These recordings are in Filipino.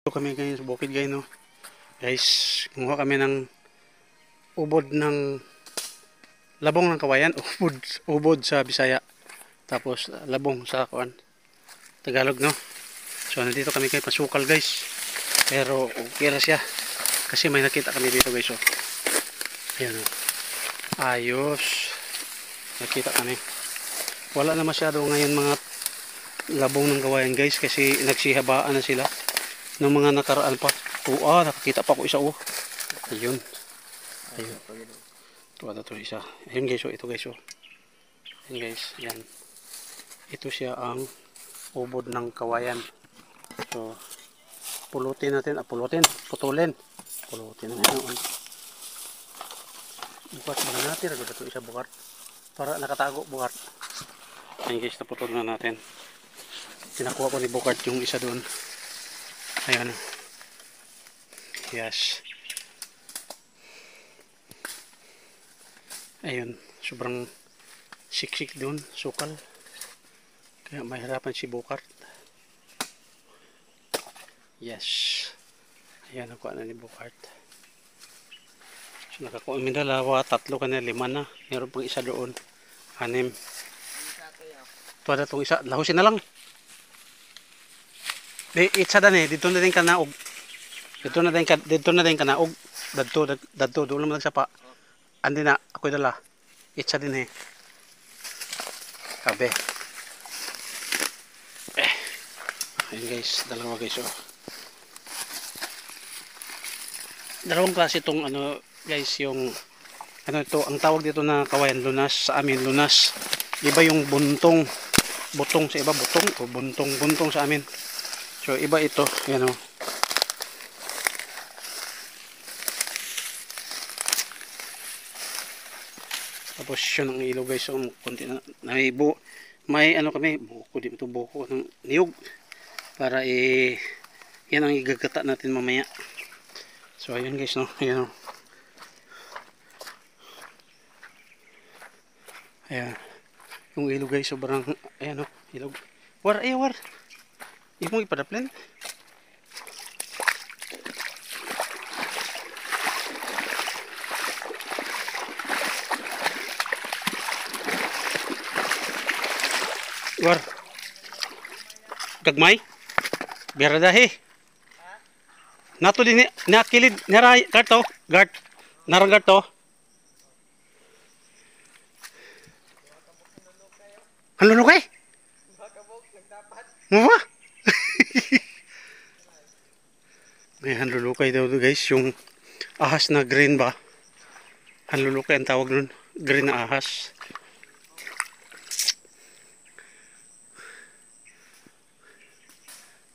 Kami ngayon sa bukid guys, no? Guys, kumuha kami ng ubod ng labong ng kawayan, ubod sa Bisaya. Tapos labong sa Tagalog, no? So nandito kami kay pasukal guys. Pero okay na siya. Kasi may nakita kami dito guys, oh. Ayan, oh. Ayos. Nakita kami. Wala na masyado ngayon mga labong ng kawayan guys kasi nagsihabaan na sila ng mga nakaraan pa. Nakakita pa ko isa, oh. Ayun. Ayun. Ito isa. Ayun guys, oh. Ito guys, oh. Ayun guys, yan. Ito siya ang ubod ng kawayan. So, putulin natin natin. Bukat ba natin? Ito isa bukat. Para nakatago bukat. Ayun guys, naputol na natin. Pinakuha ko ni bukat yung isa doon. Ayan. Yes. Ayun, sobrang siksik doon, sukal. Kaya mahirapan si Bukart. Yes. Ayan, nakuha na ni Bukart. So, nakakuha min dalawa, 3 kanina, 5 na. Meron pang isa doon, 6. Ito na itong isa, lahusin na lang. Itsa dan eh, dito na din ka naog. Dito na din ka naog. Dadto, doon naman nagsapa. Andi na, ako'y dala. Itsa din eh. Kabe. Ayun guys, dalawa guys, oh. Dalawang klase itong ano guys, yung ano ito, ang tawag dito na kawayan lunas, sa amin lunas. Iba yung butong sa iba, butong o buntong sa amin. So iba ito, yan, oh. Tapos yun ang ilaw guys, so konti na may ano kami, buko dito, buko ng niyog para yan ang igagata natin mamaya. So ayun guys, no, ayan, oh. Ayan yung ilog guys, sobrang ayan, oh, ilog. War. Imo ipadaplen. War. Gagmay. Beradahe. Nato din nakilid naray karto, guard. Narang karto. Ano kay? Mama. May hanlulukay daw guys, yung ahas na green ba? Hanlulukay ang tawag nun, green na ahas.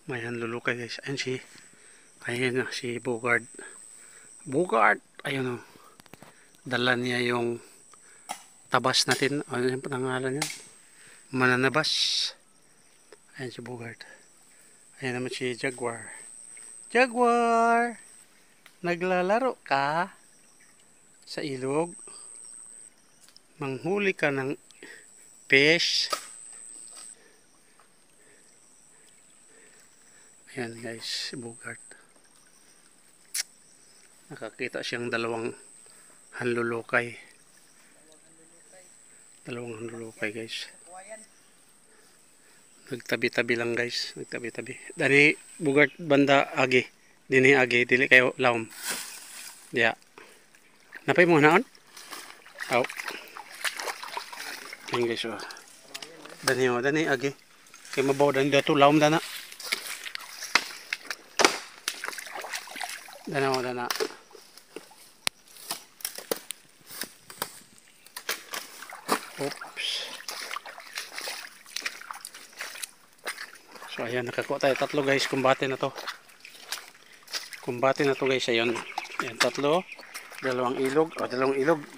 May hanlulukay guys. Ayun na si Bogart. Ayun, oh. Dala niya yung tabas natin. Ano yung pangalan niya? Mananabas. Ayun si Bogart. Ayun naman si Jaguar. Naglalaro ka sa ilog? Manghuli ka ng fish? Ayan guys, si Bogart. Nakakita siyang dalawang hanlulukay. Guys. Nagtabi-tabi lang guys. Dani Bogart banda agi. Dini agi, dili kayo laom. Diya. Napay mo naon? Aw. Ayan guys, oh. Dani agi. Kay mabaw dani dato laom dana. Dana. Oops. So ayan, nakakuha tayo 3 guys, kumbate na to guys. Ayun, 3, 2 ilog,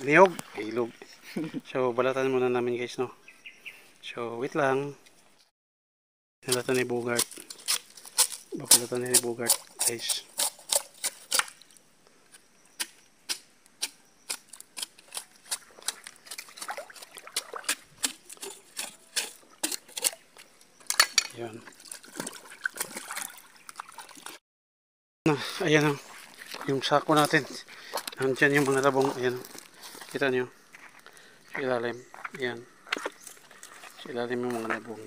niyog. So balatan muna namin guys, no. So wait lang. Balatan ni Bogart guys. Yan. na. Ayan o. Yung sako natin. Nandyan yung mga labong. Ayan o. Kita nyo. Sa ilalim. Ayan. Sa ilalim yung mga labong.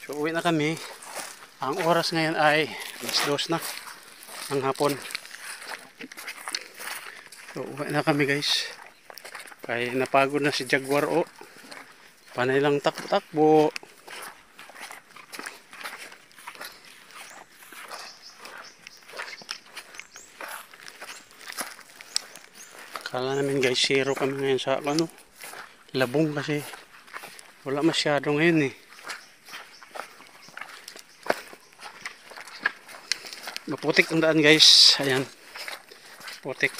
So uwi na kami. Ang oras ngayon ay 2:00 na. Ang hapon. So uwi na kami guys. Kaya napagod na si Jaguar o. Panay lang takbo-takbo. Kala namin guys, 0 kami ngayon sa ano, labong kasi wala masyado ngayon eh. Maputik ang daan guys. Ayan. Putik.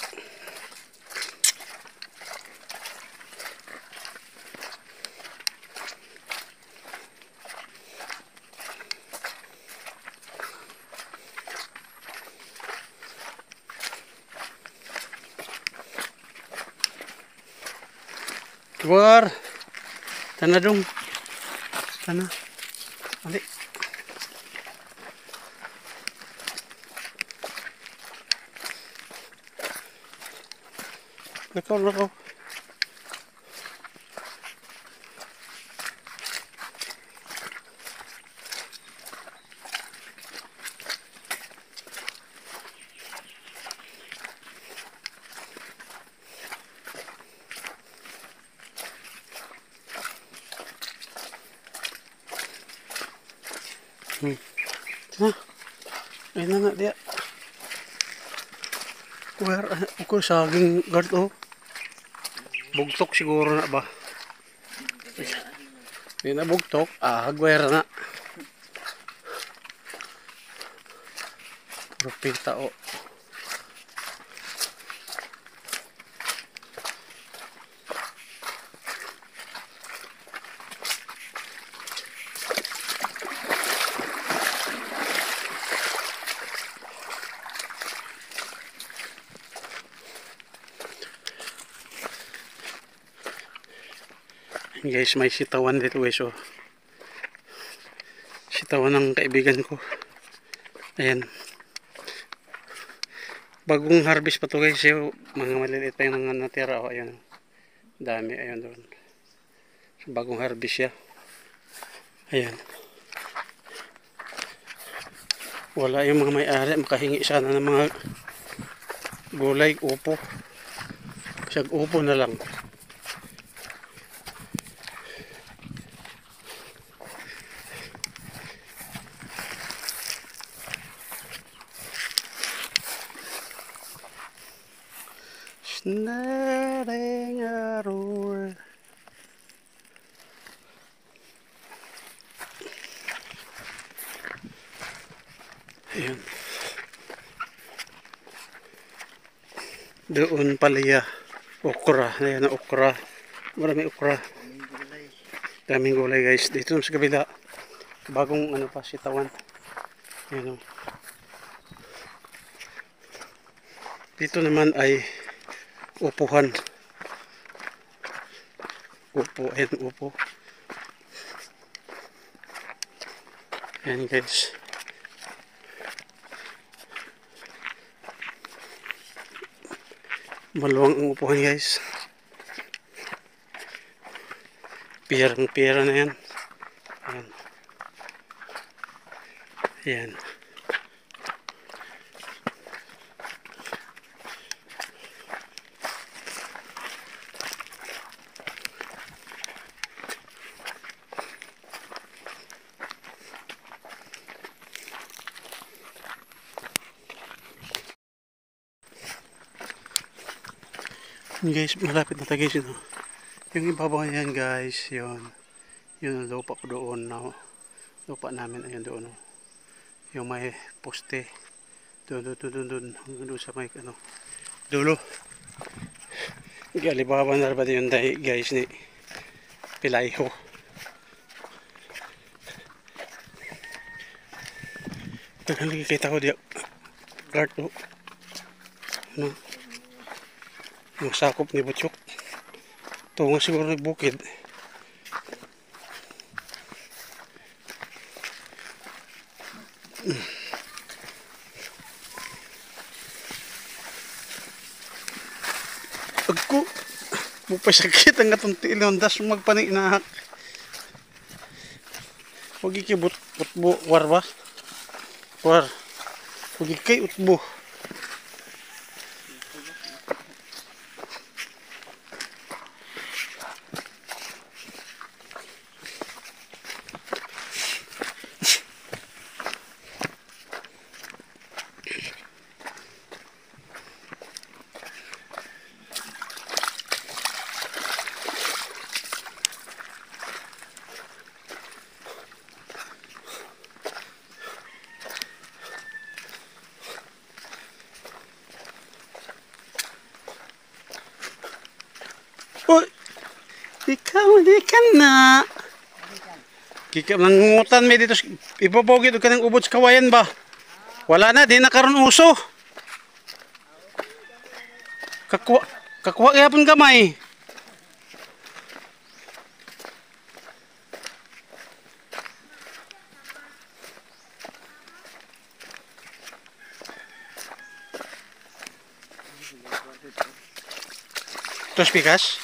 Keluar. Tanah dong. Tanah. Balik. Lakaw. Nah, ayun na dia. Where ako saging guard oh. Bugtok siguro na ba? Hindi na bugtok. Hagware na. Rupita o. Guys, may sitawan dito guys oh. Sitawan ng kaibigan ko. Ayan. Bagong harvest pa to guys. Yung mga maliliit pa yung natira oh. Ayan. Dami. Ayan doon. So, bagong harvest siya. Ayan. Wala yung mga may-ari. Makahingi sana ng mga gulay, upo. Siyag upo na lang. Snaring araw. Ayan. Doon palaya. Okra. Ayan na okra. Marami okra. Daming gulay guys. Dito sa kabila. Bagong ano pa sitawan. Ayan o. Dito naman ay upuhan. Upo. Ayan upo. Ayan guys. Maluwang ang upuhan guys. Pirang-pira na yan. Ayan. Ayan. Guys, malapit na guys yun. Yung ibabaw yan guys, yun. Yun ang lupa ko doon. No? Lupa namin, ayun doon. No? Yung may poste. Doon. Doon sa may ano. Dulo. Alibaba na ba yun guys ni Pilayho. Lagi kita ko dia guard o. No? Yung sakop ni Butchok. Tungo siguro ng bukid. Mupay sakit ang atong tiilon das magpaninahak. Huwag ikibot utbo war ba? War. Huwag ikay utbo. Uy! Ikaw, di ka na. Kika, nangungutan may dito. Ipapogit ka ng ubod sa kawayan ba? Wala na, di na karon uso. Kakuha kaya pong gamay. Tos pikas?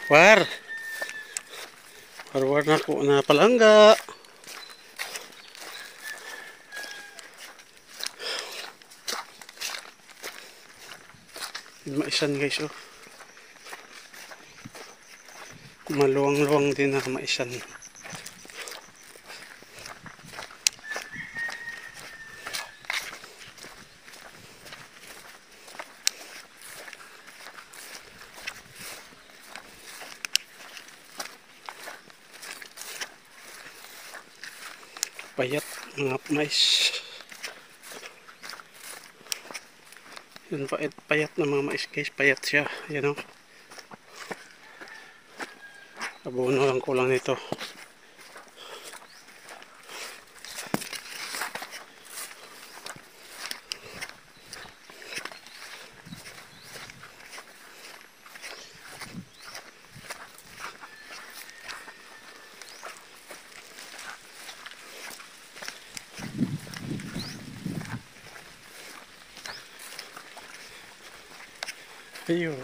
War. War na ko na palangga. Maisan guys oh. Maluwang-luwang din na maisan. Payat mga mais. Yun payat na mga mais guys, payat siya, yan o. Abono lang kulang nito. Ayun,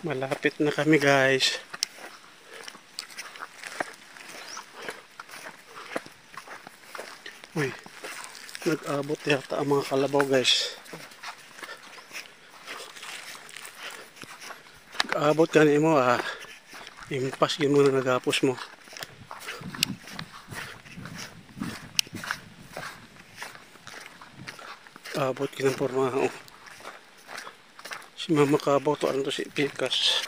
malapit na kami guys. Uy, nag-abot yata ang mga kalabaw guys. Nag-abot ka mo impas yun mo na nagapos mo. Abot kinang pormaho. Si Mama Kabaw to ano to si Pikas.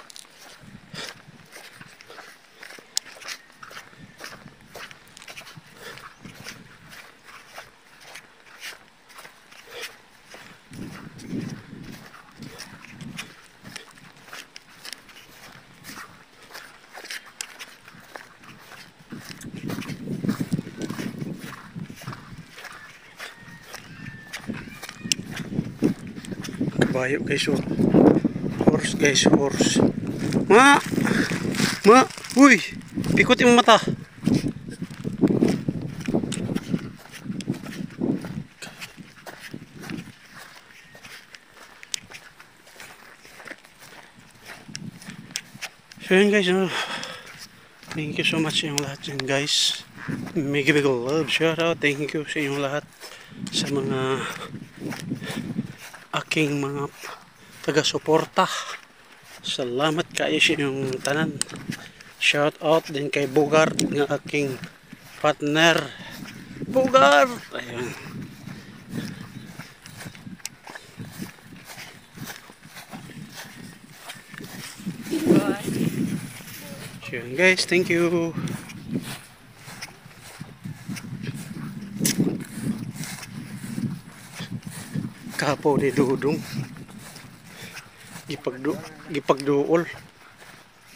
Kabayo guys oh. Horse guys, horse. Ma! Uy! Pikot yung mata. So yun guys, thank you so much sa inyong lahat yun guys. Mega love, shout out, thank you sa inyong lahat sa mga aking mga taga-suporta. Salamat kayo sa inyong tanan. Shout out din kay Bugard nga aking partner. Bugard! Ayun. So yun guys, thank you. Kapo ni Dudong. Gipagduol.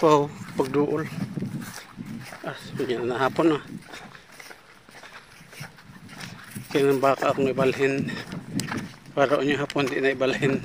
Wow, pagduol. Yan na hapon na. Kaya ng baka akong ibalhin. Para onyo hapon di na ibalhin.